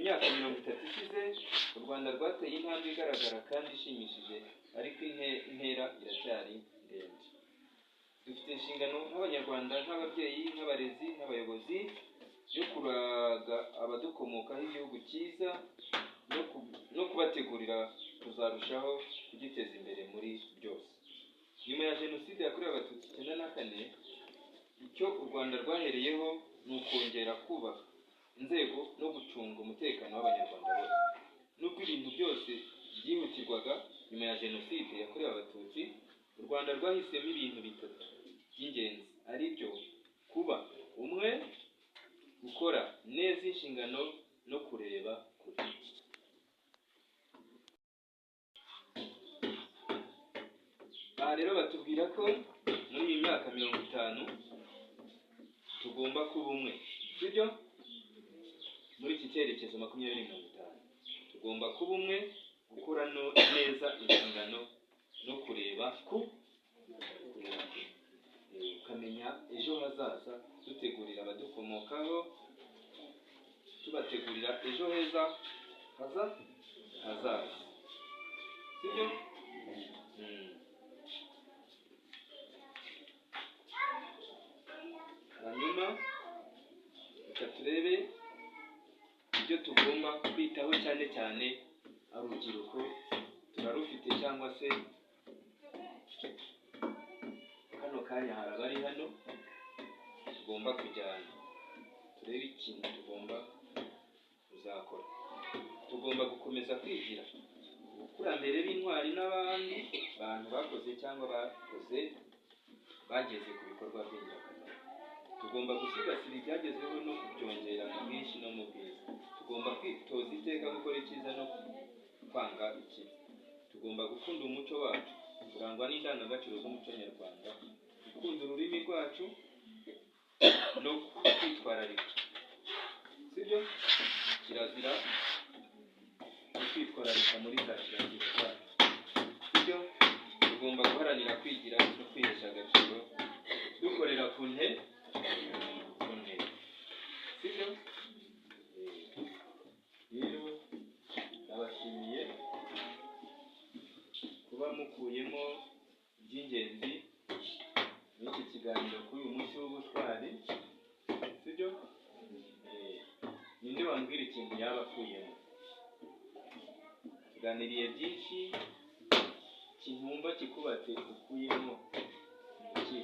myaka 30 ishize u Rwanda rwateye intambwe igaragara kandi ishimishije, ariko intera iracyari ndende. Dufite inshingano nk'Abanyarwanda, nk'ababyeyi, nk'abarezi, nk'abayobozi yo kuraga abadukomokaho igihugu cyiza no kubategurira kuzarushaho kugiteza imbere muri byose. Nyuma ya Jenoside yakorewe Abatutsi 1994, icyo u Rwanda rwahereyeho ni ukongera kubaka inzego no gucunga umutekano w'Abanyarwanda bose. Nubwo ibintu byose byihutirwaga nyuma ya Jenoside yakorewe Abatutsi, u Rwanda rwahisemo ibintu bitatu by'ingenzi, ari byo kuba umwe, gukora neza inshingano no kureba kure. Aha rero batubwira ko muri iyi myaka 50 tugomba kuba umwe, sibyo? Muri iki cyerekezo 2050 tugomba kuba umwe, gukora neza inshingano no kureba ukamenya ejo hazaza, dutegurira abadukomokaho, tubategurira ejo heza hazaza, sibyo? Hanyuma reka turebe ibyo tugomba kwitaho cyane cyane urubyiruko turarufite, cyangwa se hano kanya hari abari hano tugomba kujyana. Turebe ikintu tugomba kuzakora. Tugomba gukomeza kwigira abakurambere b'intwari n'abandi bantu bakoze cyangwa bageze ku bikorwa by'ingirakamaro. Tugomba gusigasira ibyagezweho no kubyongera mu bwinshi no mu bwiza. Tugomba kwitoza iteka gukora icyiza no kwanga ikibi. Tugomba gukunda umuco wacu, kurangwa n'indangagaciro z'umuco nyarwanda, gukunda ururimi rwacu no kwitwararika, sibyo? Kirazira no kwitwararika muri za kirazira zacu, sibyo? Tugomba guharanira kwigira no kwihesha agaciro, dukorera ku ntego, sibyo? Rero abashimiye kuba mukuyemo by'ingenzi n'iki kiganiro kuri uyu munsi w'ubutwari, sibyo? Ninde wambwira ikintu yaba akuyemo? Tuganiriye byinshi, kintumva kikubatse ukuyemo iki?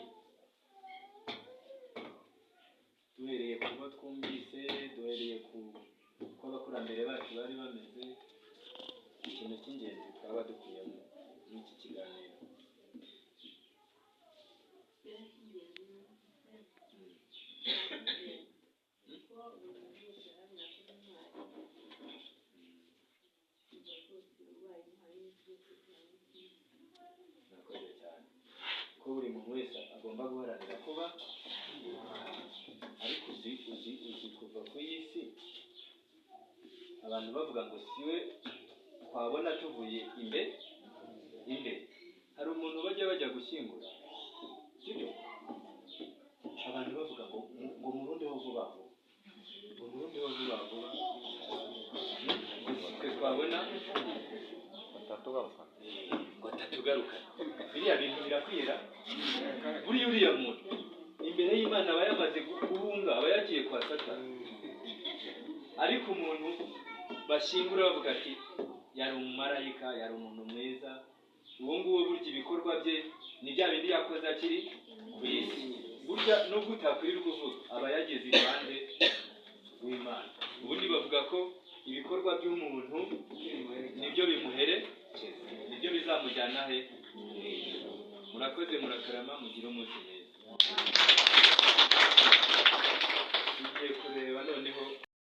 Duhereye ku bo twumvise, duhereye ku abakurambere bacu bari bameze, ikintu cy'ingenzi twaba dukuyemo n'iki kiganiro. Nakoze cyane ko buri muntu wese agomba guharanira kuba, ariko uzi kuva ku isi abantu bavuga ngo siwe twabona tuvuye imbere. Hari umuntu bajya gushyingura, sibyo? Abantu bavuga ngo murundeho vuba vuba, twe twabona batatugaruka. Biriya bintu birakwira. Uriya muntu imbere y'Imana aba yamaze guhunga, aba yagiye kwa Satani. Ariko umuntu bashyingura bavuga ati yari umumarayika, yari umuntu mwiza, uwo nguwo burya ibikorwa bye ni bya bindi yakoze akiri ku isi. Burya nubwo utakwirirwa uvuga, aba yageze iruhande rw'Imana. Ubundi bavuga ko ibikorwa by'umuntu nibyo bimuherekeza, nibyo bizamujyana he? Murakoze, murakarama, mugire umunsi mwiza. Tugiye kureba noneho